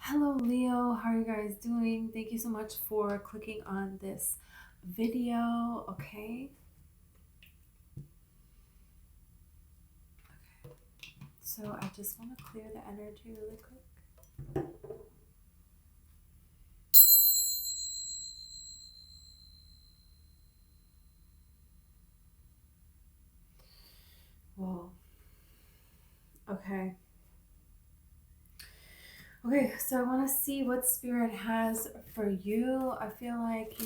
Hello, Leo. How are you guys doing? Thank you so much for clicking on this video. Okay. So I just want to clear the energy really quick. Whoa. Okay. Okay, so I want to see what Spirit has for you. I feel like,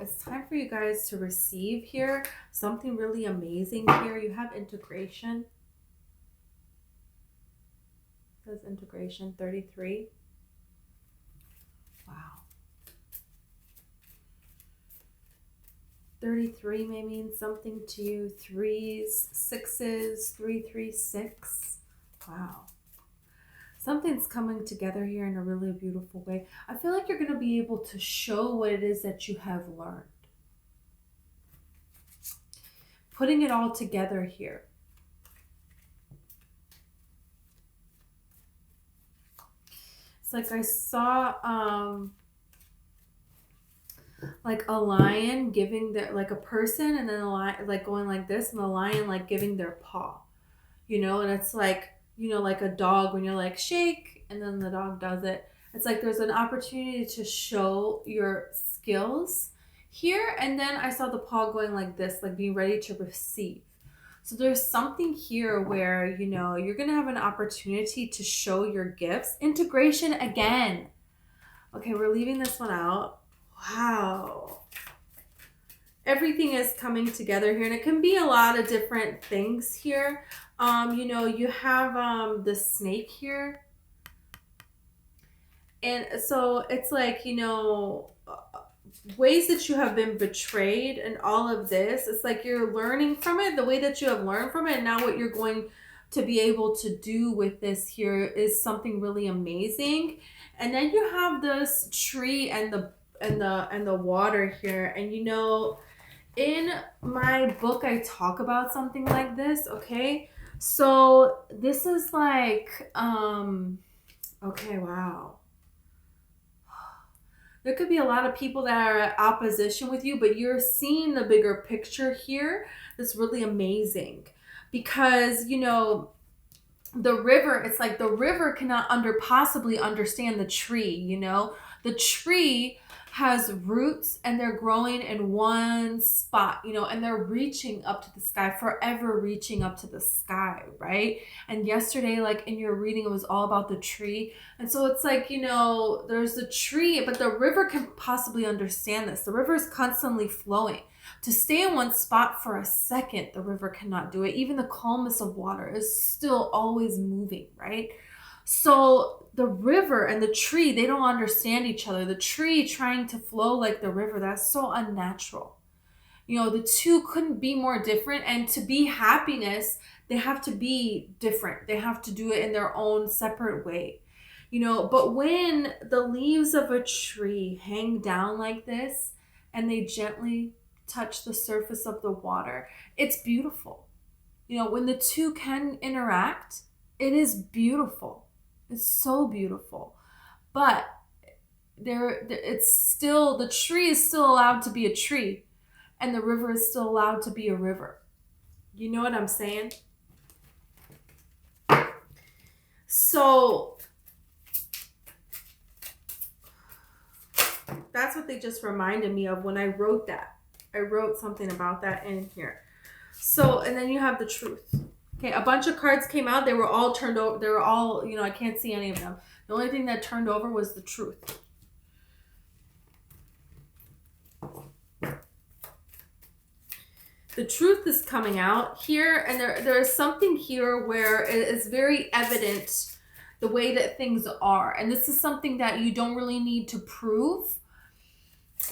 it's time for you guys to receive here something really amazing here. You have integration. It says integration 33. Wow. 33 may mean something to you. Threes, sixes, 336. Wow. Something's coming together here in a really beautiful way. I feel like you're going to be able to show what it is that you have learned. Putting it all together here. It's like I saw like a lion giving their, like a person, and then a lion like going like this, and the lion like giving their paw, and it's like, like a dog when you're like shake and then the dog does it. It's like there's an opportunity to show your skills here. And then I saw the paw going like this, like being ready to receive. So there's something here where, you're going to have an opportunity to show your gifts. Integration again. Okay, we're leaving this one out. Wow. Everything is coming together here, and it can be a lot of different things here. You have the snake here. And so it's like, ways that you have been betrayed and all of this. It's like you're learning from it, the way that you have learned from it. And now what you're going to be able to do with this here is something really amazing. And then you have this tree and the water here. And in my book, I talk about something like this. Okay. So this is like, okay, wow. There could be a lot of people that are at opposition with you, but you're seeing the bigger picture here. That's really amazing because, the river, it's like the river cannot possibly understand the tree, the tree has roots and they're growing in one spot, and they're reaching up to the sky, forever reaching up to the sky, right? And yesterday, like in your reading, it was all about the tree. And so it's like, there's a tree, but the river can possibly understand this. The river is constantly flowing. To stay in one spot for a second, the river cannot do it. Even the calmest of water is still always moving, right? So the river and the tree, they don't understand each other. The tree trying to flow like the river, that's so unnatural. The two couldn't be more different. And to be happiness, they have to be different. They have to do it in their own separate way. But when the leaves of a tree hang down like this and they gently touch the surface of the water, it's beautiful. When the two can interact, it is beautiful. It's so beautiful. But it's still, the tree is still allowed to be a tree, and the river is still allowed to be a river. You know what I'm saying? So that's what they just reminded me of when I wrote that. I wrote something about that in here. So, and then you have the truth. Okay, a bunch of cards came out. They were all turned over. They were all, I can't see any of them. The only thing that turned over was the truth. The truth is coming out here, and there's something here where it is very evident the way that things are. And this is something that you don't really need to prove.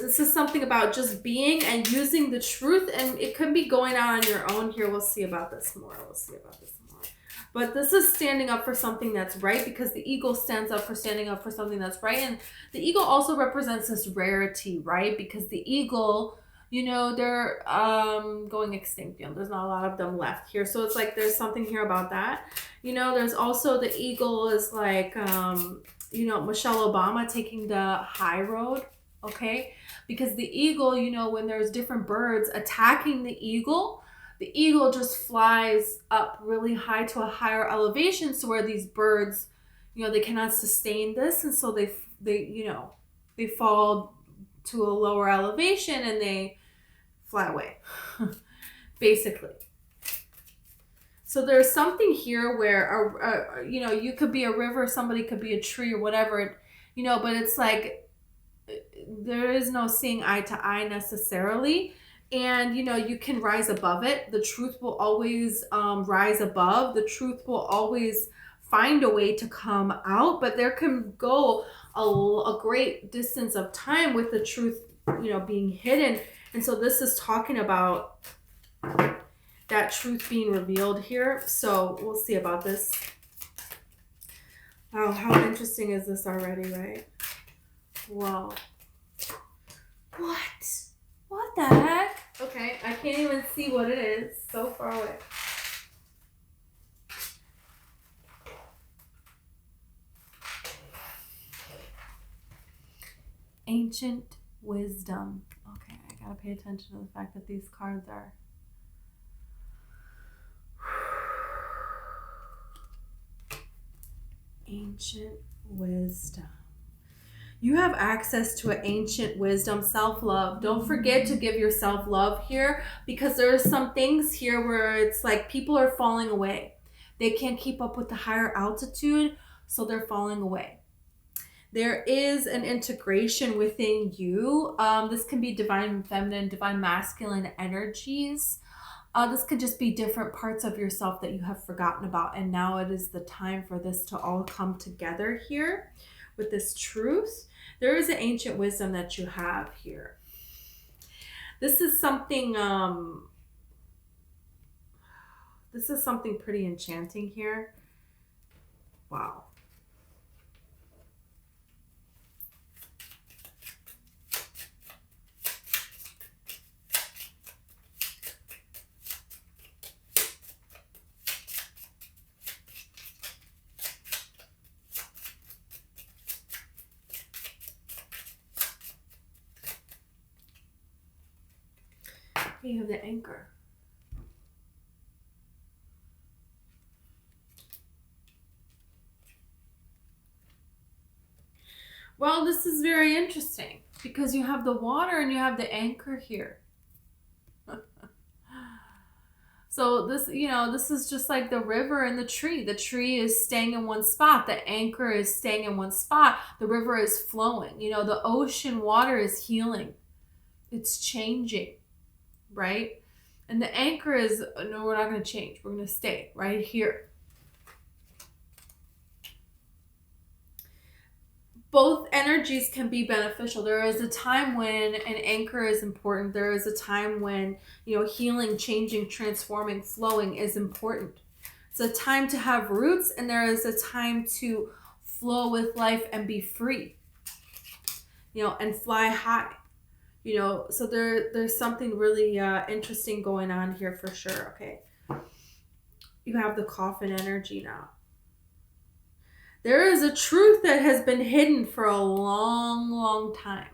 This is something about just being and using the truth, and it could be going out on your own here. We'll see about this more. But this is standing up for something that's right, because the eagle stands up for standing up for something that's right. And the eagle also represents this rarity, right? Because the eagle, they're going extinct. There's not a lot of them left here. So it's like there's something here about that. There's also the eagle is like Michelle Obama taking the high road, okay? Because the eagle, when there's different birds attacking the eagle just flies up really high to a higher elevation, so where these birds, they cannot sustain this, and so they fall to a lower elevation and they fly away, basically. So there's something here where, you could be a river, somebody could be a tree or whatever, but it's like there is no seeing eye to eye necessarily. And, you can rise above it. The truth will always rise above. The truth will always find a way to come out, but there can go a great distance of time with the truth, being hidden. And so this is talking about that truth being revealed here. So we'll see about this. Wow, how interesting is this already, right? Wow. What the heck? Okay, I can't even see what it is. So far away. Ancient wisdom. Okay, I gotta pay attention to the fact that these cards are ancient wisdom. You have access to an ancient wisdom, self-love. Don't forget to give yourself love here, because there are some things here where it's like people are falling away. They can't keep up with the higher altitude, so they're falling away. There is an integration within you. This can be divine feminine, divine masculine energies. This could just be different parts of yourself that you have forgotten about. And now it is the time for this to all come together here with this truth. There is an ancient wisdom that you have here. This is something pretty enchanting here. Wow. You have the anchor. Well, this is very interesting because you have the water and you have the anchor here. So this, this is just like the river and the tree. The tree is staying in one spot. The anchor is staying in one spot. The river is flowing. The ocean water is healing. It's changing. Right? And the anchor is, no, we're not going to change. We're going to stay right here. Both energies can be beneficial. There is a time when an anchor is important. There is a time when, healing, changing, transforming, flowing is important. It's a time to have roots, and there is a time to flow with life and be free, and fly high. So there's something really interesting going on here for sure. Okay. You have the coffin energy now. There is a truth that has been hidden for a long, long time.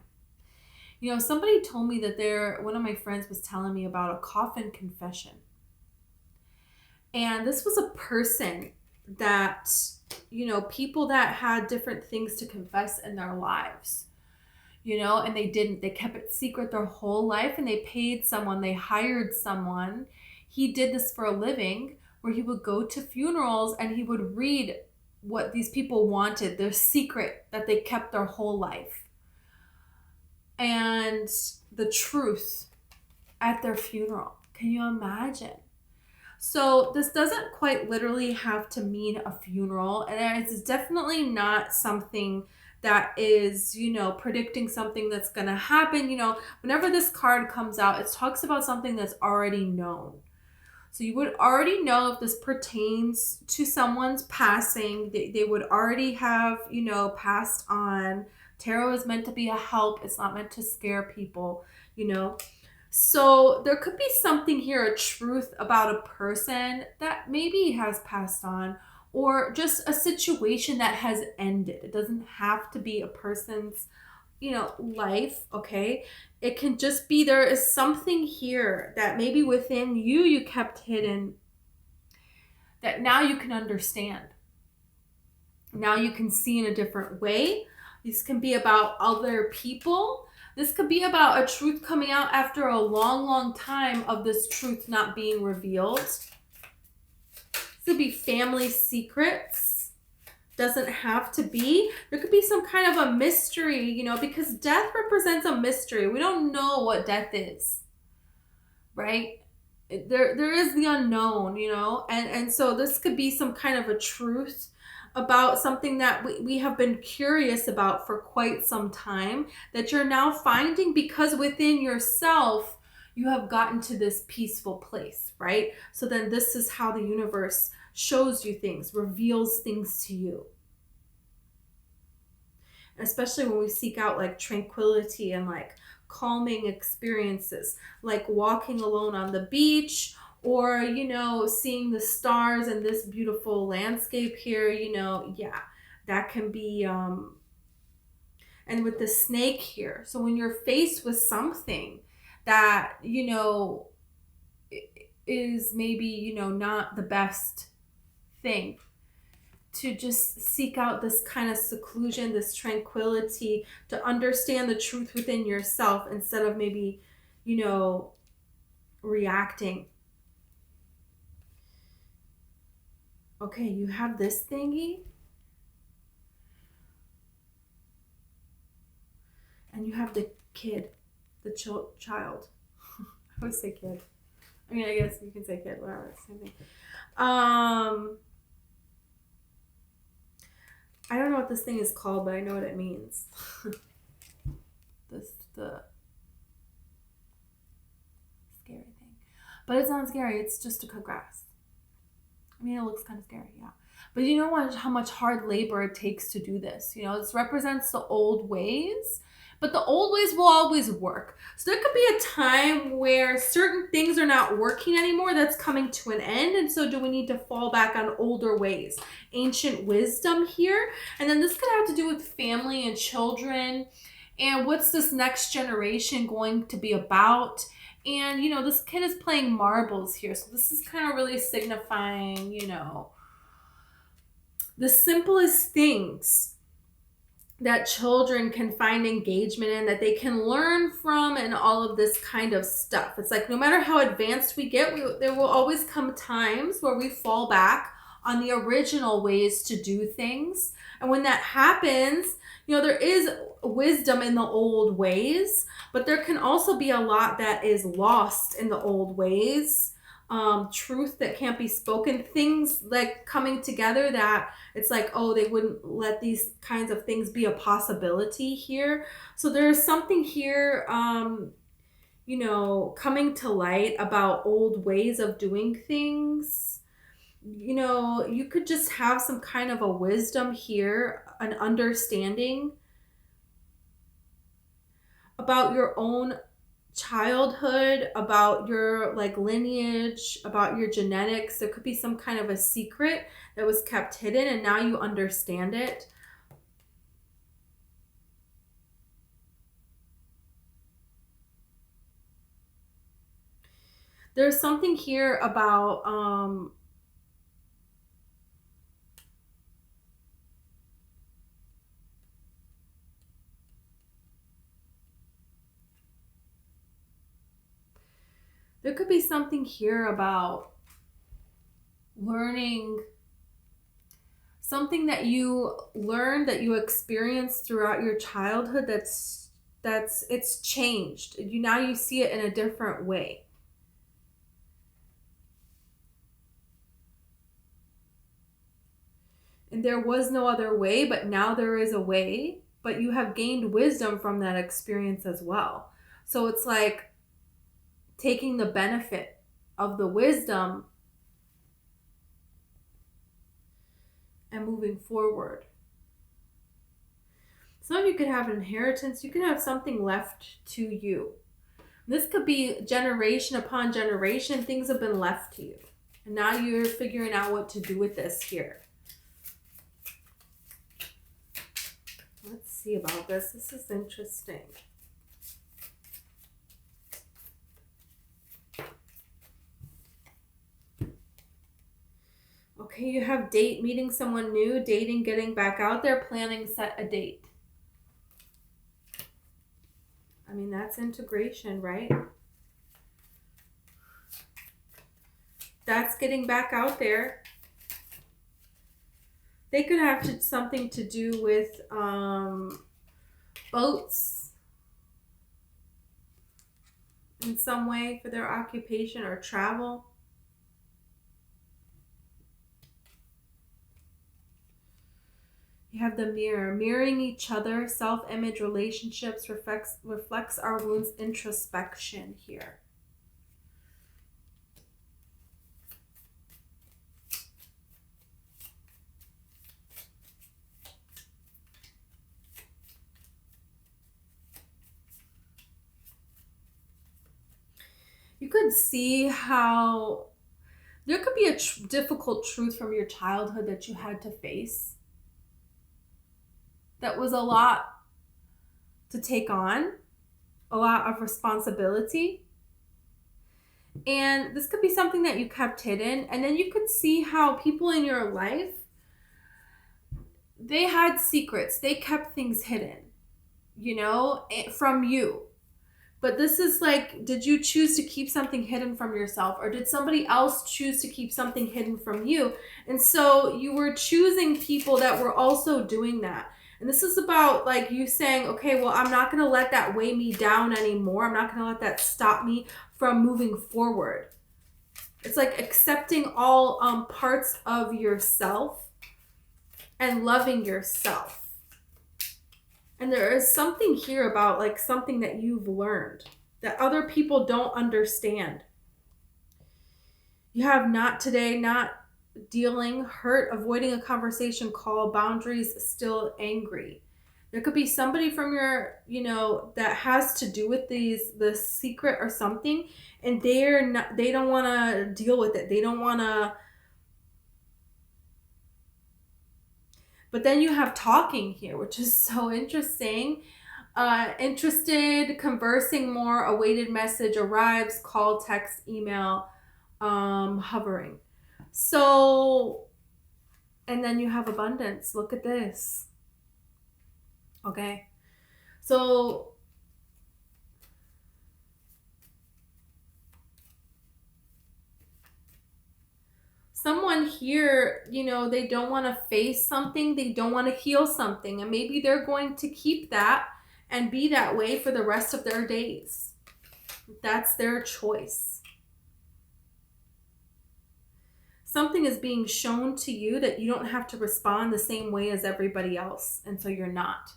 Somebody told me that one of my friends was telling me about a coffin confession. And this was a person that, people that had different things to confess in their lives. And they kept it secret their whole life, and they paid someone, they hired someone. He did this for a living, where he would go to funerals and he would read what these people wanted, their secret that they kept their whole life. And the truth at their funeral. Can you imagine? So this doesn't quite literally have to mean a funeral, and it's definitely not something that is, predicting something that's going to happen. Whenever this card comes out, it talks about something that's already known. So you would already know if this pertains to someone's passing. They would already have, passed on. Tarot is meant to be a help. It's not meant to scare people, So there could be something here, a truth about a person that maybe has passed on, or just a situation that has ended. It doesn't have to be a person's, life, okay? It can just be there is something here that maybe within you kept hidden that now you can understand. Now you can see in a different way. This can be about other people. This could be about a truth coming out after a long, long time of this truth not being revealed. This could be family secrets. Doesn't have to be. There could be some kind of a mystery, because death represents a mystery. We don't know what death is, right? There is the unknown, and so this could be some kind of a truth about something that we have been curious about for quite some time that you're now finding because within yourself you have gotten to this peaceful place, right? So then this is how the universe shows you things, reveals things to you. Especially when we seek out like tranquility and like calming experiences, like walking alone on the beach, or seeing the stars and this beautiful landscape here, yeah, that can be and with the snake here, so when you're faced with something that is maybe not the best thing, to just seek out this kind of seclusion, this tranquility, to understand the truth within yourself instead of maybe reacting. Okay, you have this thingy. And you have the kid, the child. I always say kid. I mean, I guess you can say kid, whatever, same thing. I don't know what this thing is called, but I know what it means. The scary thing. But it's not scary, it's just a cut grass. I mean, it looks kind of scary, yeah. But you know what? How much hard labor it takes to do this. This represents the old ways, but the old ways will always work. So there could be a time where certain things are not working anymore. That's coming to an end. And so do we need to fall back on older ways? Ancient wisdom here. And then this could have to do with family and children. And what's this next generation going to be about? And, this kid is playing marbles here. So this is kind of really signifying, the simplest things that children can find engagement in, that they can learn from, and all of this kind of stuff. It's like no matter how advanced we get, there will always come times where we fall back on the original ways to do things. And when that happens, there is wisdom in the old ways, but there can also be a lot that is lost in the old ways. Truth that can't be spoken, things like coming together that it's like, oh, they wouldn't let these kinds of things be a possibility here. So there's something here, coming to light about old ways of doing things. You could just have some kind of a wisdom here, an understanding about your own childhood, about your lineage, about your genetics. There could be some kind of a secret that was kept hidden and now you understand it. There's something here about there could be something here about learning something that you learned, that you experienced throughout your childhood it's changed. Now you see it in a different way. And there was no other way, but now there is a way, but you have gained wisdom from that experience as well. So it's like taking the benefit of the wisdom and moving forward. Some of you could have an inheritance. You could have something left to you. This could be generation upon generation. Things have been left to you. And now you're figuring out what to do with this here. see about this. This is interesting. Okay, you have date, meeting someone new, dating, getting back out there, planning, set a date. I mean, that's integration, right? That's getting back out there. They could have something to do with boats in some way for their occupation or travel. You have the mirror. Mirroring each other, self-image, relationships reflects our wounds, introspection here. You could see how there could be a difficult truth from your childhood that you had to face. That was a lot to take on, a lot of responsibility. And this could be something that you kept hidden. And then you could see how people in your life, they had secrets. They kept things hidden, you know, from you. But this is like, did you choose to keep something hidden from yourself, or did somebody else choose to keep something hidden from you? And so you were choosing people that were also doing that. And this is about like you saying, okay, well, I'm not going to let that weigh me down anymore. I'm not going to let that stop me from moving forward. It's like accepting all parts of yourself and loving yourself. And there is something here about like something that you've learned that other people don't understand. You have not today, not dealing, hurt, avoiding a conversation call, boundaries, still angry. There could be somebody from your, you know, that has to do with the secret or something, and they don't want to deal with it. They don't want to. But then you have talking here, which is so interesting. Interested, conversing more, awaited message arrives, call, text, email, hovering. So, and then you have abundance. Look at this. Okay. So, someone here, you know, they don't want to face something. They don't want to heal something. And maybe they're going to keep that and be that way for the rest of their days. That's their choice. Something is being shown to you that you don't have to respond the same way as everybody else. And so you're not.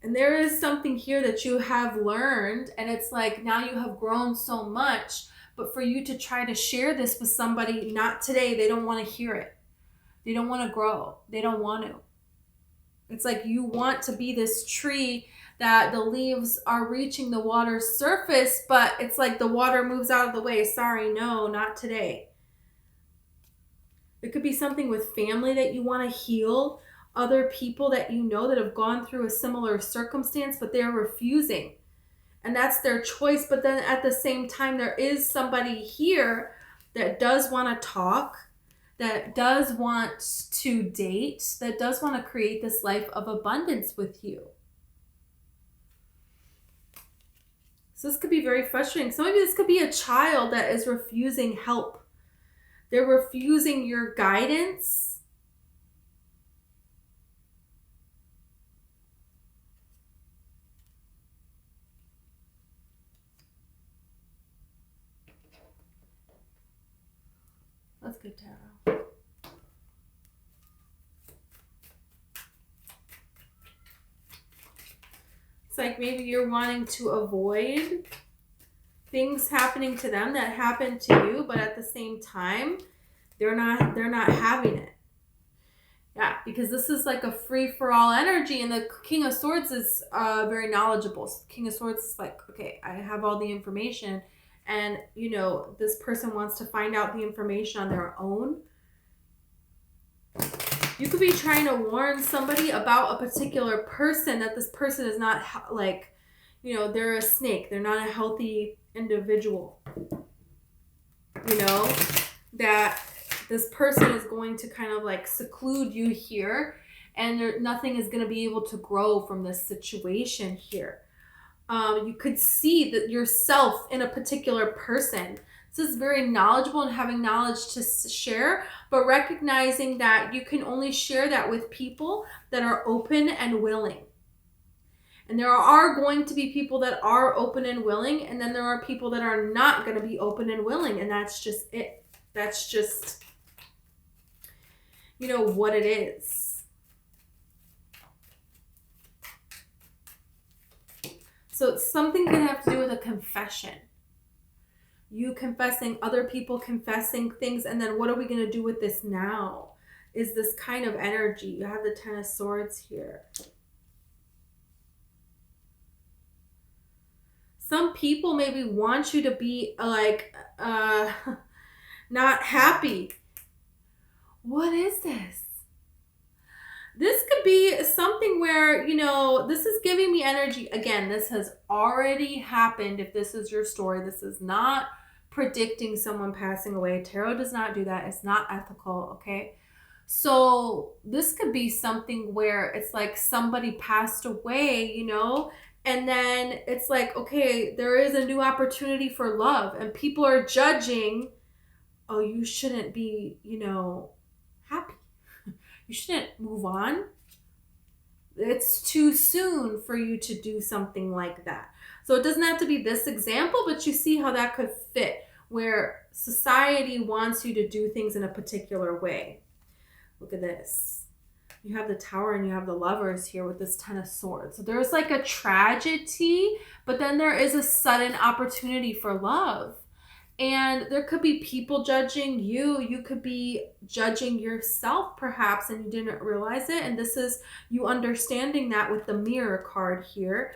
And there is something here that you have learned, and it's like now you have grown so much, but for you to try to share this with somebody, not today, they don't want to hear it. They don't want to grow. They don't want to. It's like you want to be this tree that the leaves are reaching the water's surface, but it's like the water moves out of the way. Sorry, no, not today. It could be something with family that you want to heal, other people that you know that have gone through a similar circumstance, but they're refusing. And that's their choice. But then at the same time, there is somebody here that does want to talk, that does want to date, that does want to create this life of abundance with you. So this could be very frustrating. Some of you, this could be a child that is refusing help. They're refusing your guidance. That's good, tarot. It's like maybe you're wanting to avoid things happening to them that happen to you, but at the same time, they're not having it. Yeah, because this is like a free-for-all energy, and the King of Swords is very knowledgeable. So King of Swords is like, okay, I have all the information, and, you know, this person wants to find out the information on their own. You could be trying to warn somebody about a particular person, that this person is not like, you know, they're a snake. They're not a healthy individual. You know, that this person is going to kind of like seclude you here, and nothing is going to be able to grow from this situation here. You could see that yourself in a particular person. This is very knowledgeable and having knowledge to share, but recognizing that you can only share that with people that are open and willing. And there are going to be people that are open and willing, and then there are people that are not going to be open and willing, and that's just it. That's just, you know, what it is. So it's something going to have to do with a confession. You confessing, other people confessing things, and then what are we going to do with this now? Is this kind of energy. You have the Ten of Swords here. Some people maybe want you to be like, not happy. What is this? This could be something where, you know, this is giving me energy. Again, this has already happened. If this is your story, this is not predicting someone passing away. Tarot does not do that. It's not ethical, okay? So this could be something where it's like somebody passed away, you know, and then it's like, okay, there is a new opportunity for love, and people are judging, oh, you shouldn't be, you know, happy. You shouldn't move on. It's too soon for you to do something like that. So it doesn't have to be this example, but you see how that could fit, where society wants you to do things in a particular way. Look at this. You have the Tower and you have the Lovers here with this Ten of Swords. So there's like a tragedy, but then there is a sudden opportunity for love. And there could be people judging you. You could be judging yourself perhaps, and you didn't realize it. And this is you understanding that with the Mirror card here.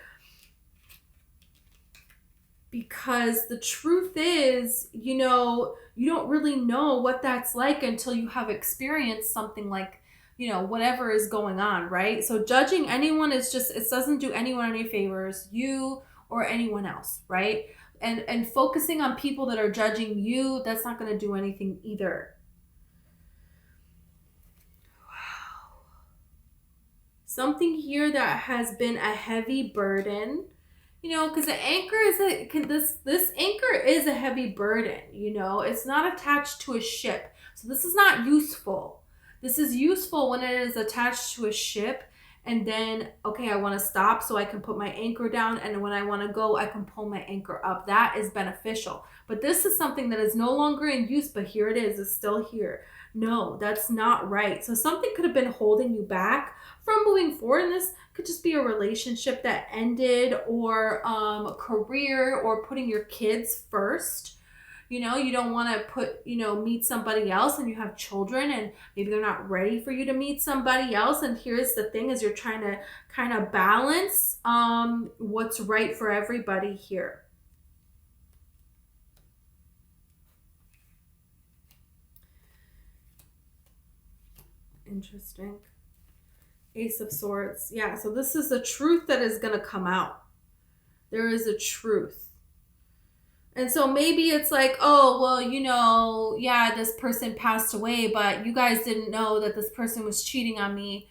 Because the truth is, you know, you don't really know what that's like until you have experienced something like, you know, whatever is going on, right? So judging anyone is just, it doesn't do anyone any favors, you or anyone else, right? And focusing on people that are judging you, that's not going to do anything either. Wow. Something here that has been a heavy burden, you know, because the anchor is this anchor is a heavy burden, you know. It's not attached to a ship. So this is not useful. This is useful when it is attached to a ship. And then, okay, I want to stop so I can put my anchor down. And when I want to go, I can pull my anchor up. That is beneficial. But this is something that is no longer in use, but here it is. It's still here. No, that's not right. So something could have been holding you back from moving forward. And this could just be a relationship that ended, or a career, or putting your kids first. You know, you don't want to meet somebody else, and you have children, and maybe they're not ready for you to meet somebody else. And here's the thing, is you're trying to kind of balance what's right for everybody here. Interesting. Ace of Swords. Yeah, so this is the truth that is going to come out. There is a truth. And so maybe it's like, oh, well, you know, yeah, this person passed away, but you guys didn't know that this person was cheating on me.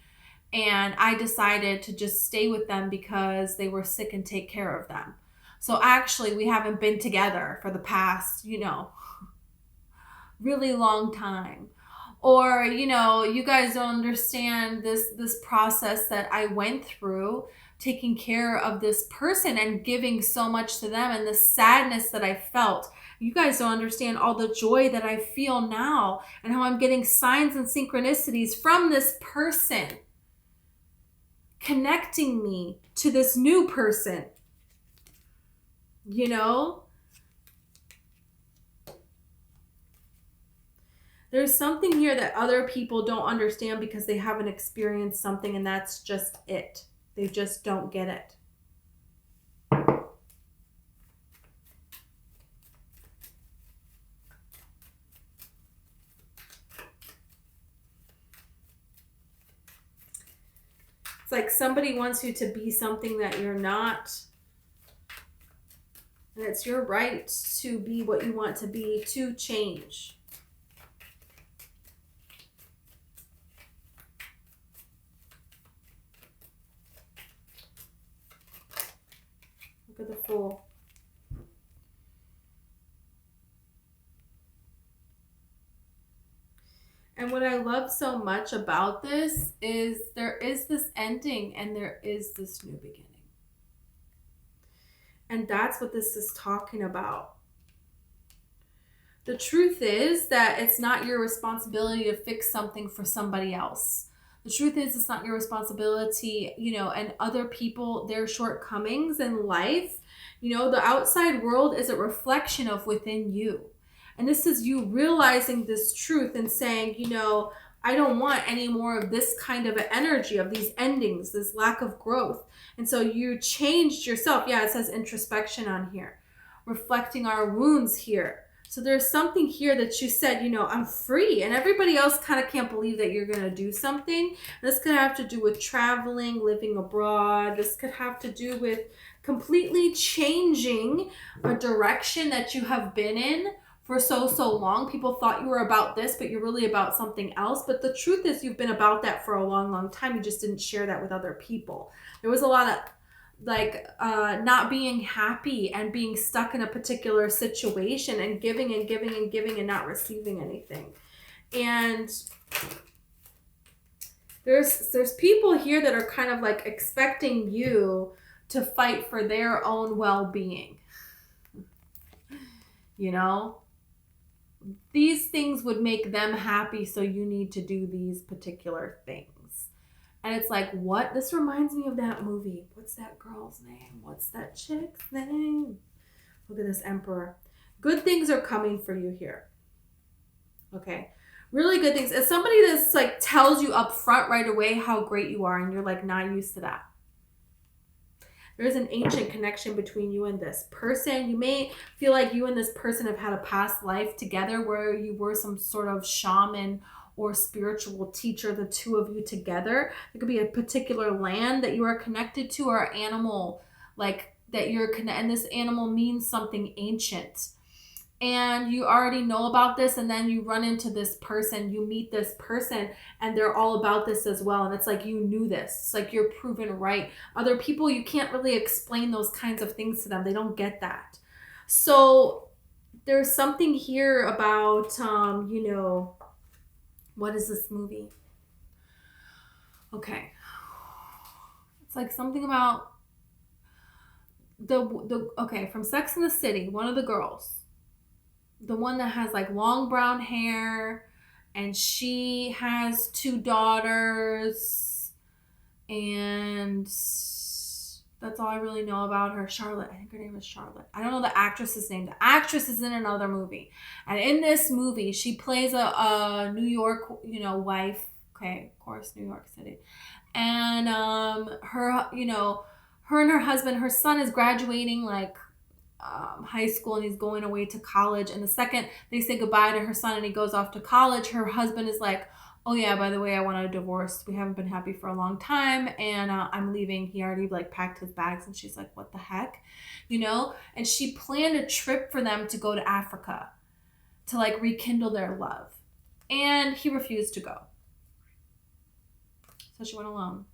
And I decided to just stay with them because they were sick and take care of them. So actually, we haven't been together for the past, you know, really long time. Or, you know, you guys don't understand this process that I went through, taking care of this person and giving so much to them, and the sadness that I felt. You guys don't understand all the joy that I feel now, and how I'm getting signs and synchronicities from this person, connecting me to this new person, you know? There's something here that other people don't understand because they haven't experienced something, and that's just it. They just don't get it. It's like somebody wants you to be something that you're not. And it's your right to be what you want to be, to change. Look at the Fool. And what I love so much about this is there is this ending and there is this new beginning. And that's what this is talking about. The truth is that it's not your responsibility to fix something for somebody else. The truth is it's not your responsibility, and other people, their shortcomings in life. The outside world is a reflection of within you. And this is you realizing this truth and saying, I don't want any more of this kind of energy, of these endings, this lack of growth. And so you changed yourself. Yeah, it says introspection on here. Reflecting our wounds here. So there's something here that you said, I'm free. And everybody else kind of can't believe that you're going to do something. This could have to do with traveling, living abroad. This could have to do with completely changing a direction that you have been in for so long. People thought you were about this, but you're really about something else. But the truth is you've been about that for a long time. You just didn't share that with other people. There was a lot of not being happy and being stuck in a particular situation and giving and not receiving anything. And there's people here that are kind of like expecting you to fight for their own well-being. These things would make them happy, so you need to do these particular things. And it's like, what? This reminds me of that movie. What's that girl's name? What's that chick's name? Look at this Emperor. Good things are coming for you here. Okay. Really good things. As somebody that's like tells you up front right away how great you are and you're like not used to that. There's an ancient connection between you and this person. You may feel like you and this person have had a past life together where you were some sort of shaman or spiritual teacher, the two of you together. It could be a particular land that you are connected to, or animal like that you're connected, and this animal means something ancient. And you already know about this, and then you run into this person, you meet this person, and they're all about this as well. And it's like you knew this. It's like you're proven right. Other people, you can't really explain those kinds of things to them. They don't get that. So there's something here about, what is this movie? Okay. It's like something about from Sex and the City, one of the girls. The one that has like long brown hair, and she has 2 daughters, and that's all I really know about her. Charlotte. I think her name is Charlotte. I don't know the actress's name. The actress is in another movie. And in this movie, she plays a New York, wife. Okay, of course, New York City. And her and her husband, her son is graduating high school, and he's going away to college. And the second they say goodbye to her son and he goes off to college, her husband is like, oh yeah, by the way, I want a divorce. We haven't been happy for a long time, and I'm leaving. He already packed his bags. And she's like, what the heck? And she planned a trip for them to go to Africa to rekindle their love, and he refused to go, so she went alone.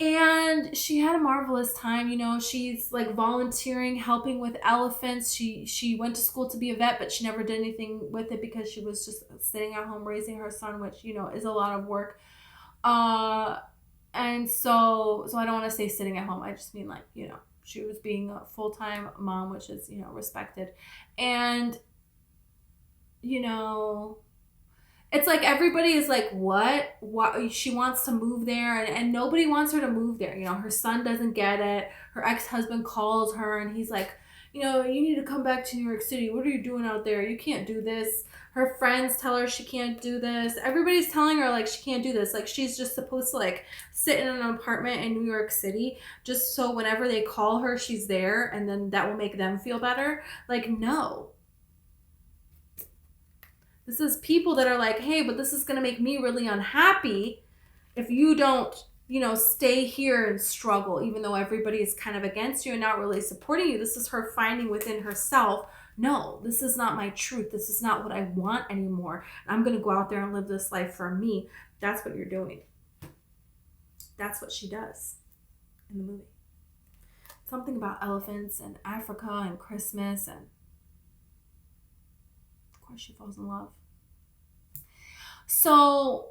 And she had a marvelous time. She's volunteering, helping with elephants. She went to school to be a vet, but she never did anything with it because she was just sitting at home raising her son, which, is a lot of work. And so I don't want to say sitting at home. I just mean she was being a full-time mom, which is, respected. And, it's like everybody is like, what? She wants to move there, and nobody wants her to move there. Her son doesn't get it. Her ex-husband calls her, and he's like, you need to come back to New York City. What are you doing out there? You can't do this. Her friends tell her she can't do this. Everybody's telling her she can't do this. She's just supposed to sit in an apartment in New York City just so whenever they call her, she's there, and then that will make them feel better. No. This is people that are like, hey, but this is going to make me really unhappy. If you don't, stay here and struggle, even though everybody is kind of against you and not really supporting you, this is her finding within herself, no, this is not my truth. This is not what I want anymore. I'm going to go out there and live this life for me. That's what you're doing. That's what she does in the movie. Something about elephants and Africa and Christmas, and of course she falls in love. So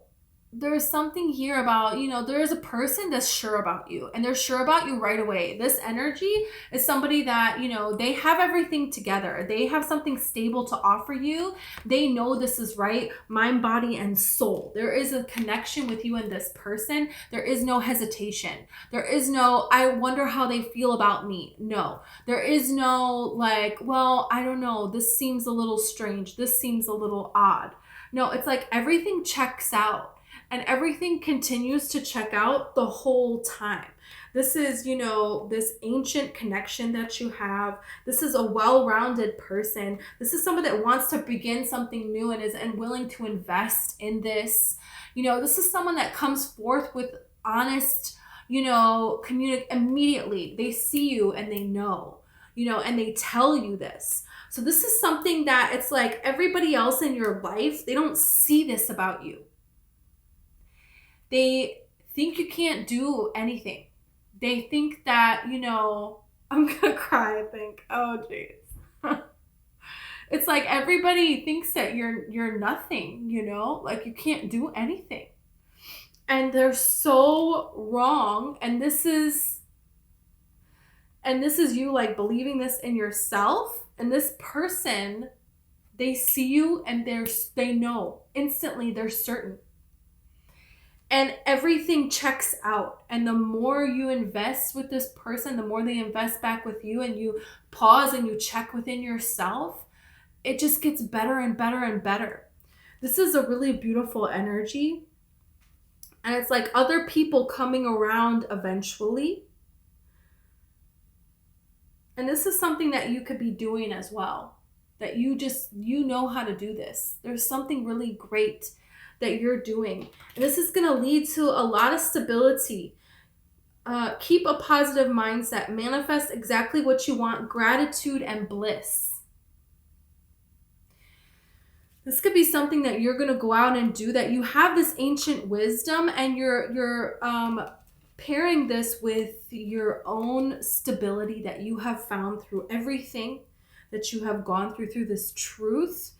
there's something here about, there is a person that's sure about you, and they're sure about you right away. This energy is somebody that, they have everything together. They have something stable to offer you. They know this is right, mind, body, and soul. There is a connection with you and this person. There is no hesitation. There is no, I wonder how they feel about me. No, there is no like, well, I don't know. This seems a little strange. This seems a little odd. No, it's like everything checks out. And everything continues to check out the whole time. This is, this ancient connection that you have. This is a well-rounded person. This is someone that wants to begin something new and willing to invest in this. This is someone that comes forth with honest, immediately. They see you and they know, and they tell you this. So this is something that it's like everybody else in your life, they don't see this about you. They think you can't do anything. They think that, I'm going to cry, I think. Oh, jeez. It's like everybody thinks that you're nothing, like you can't do anything. And they're so wrong. And this is you like believing this in yourself. And this person, they see you and they know instantly, they're certain. And everything checks out. And the more you invest with this person, the more they invest back with you, and you pause and you check within yourself, it just gets better and better and better. This is a really beautiful energy. And it's like other people coming around eventually. And this is something that you could be doing as well. That you know how to do this. There's something really great that you're doing. And this is going to lead to a lot of stability. Keep a positive mindset. Manifest exactly what you want. Gratitude and bliss. This could be something that you're going to go out and do, that you have this ancient wisdom and you're pairing this with your own stability that you have found through everything that you have gone through this truth.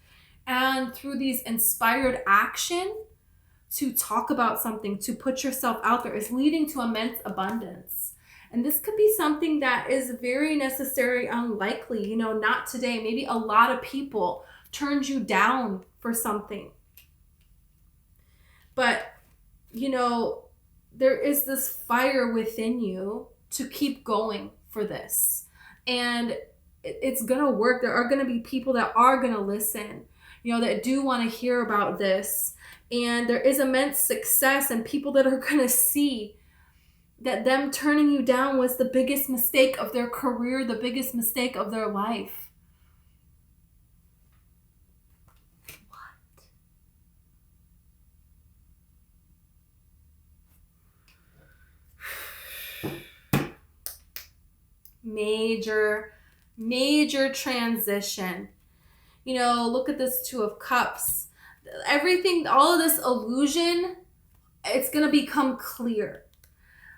And through these inspired action to talk about something, to put yourself out there, is leading to immense abundance. And this could be something that is very necessary, unlikely, not today. Maybe a lot of people turned you down for something. But, there is this fire within you to keep going for this. And it's going to work. There are going to be people that are going to listen, that do want to hear about this. And there is immense success, and people that are going to see that them turning you down was the biggest mistake of their career, the biggest mistake of their life. What? Major transition. Look at this Two of Cups. Everything, all of this illusion, it's going to become clear.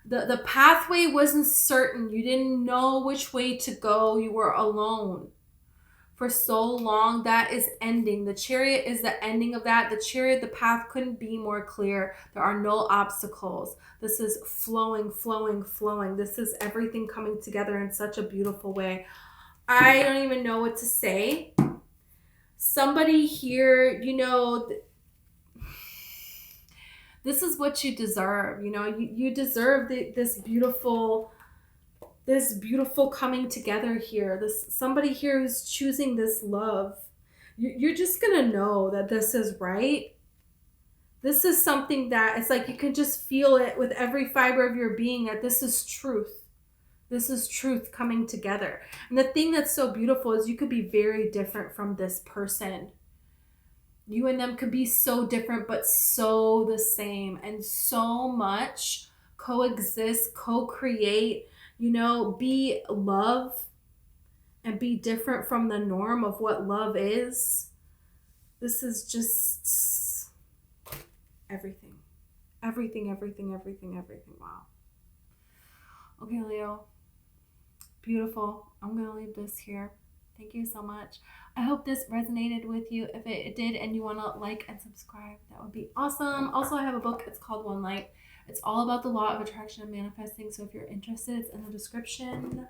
The pathway wasn't certain. You didn't know which way to go. You were alone for so long. That is ending. The Chariot is the ending of that. The Chariot, the path couldn't be more clear. There are no obstacles. This is flowing. This is everything coming together in such a beautiful way. I don't even know what to say. Somebody here, this is what you deserve. You deserve this beautiful coming together here. Somebody here who's choosing this love. You're just gonna know that this is right. This is something that it's like you can just feel it with every fiber of your being, that this is truth. This is truth coming together. And the thing that's so beautiful is you could be very different from this person. You and them could be so different, but so the same, and so much coexist, co-create, be love and be different from the norm of what love is. This is just everything. Everything, everything, everything, everything. Wow. Okay, Leo. Beautiful. I'm going to leave this here. Thank you so much. I hope this resonated with you. If it did and you want to like and subscribe, that would be awesome. Also, I have a book. It's called One Light. It's all about the law of attraction and manifesting. So if you're interested, it's in the description.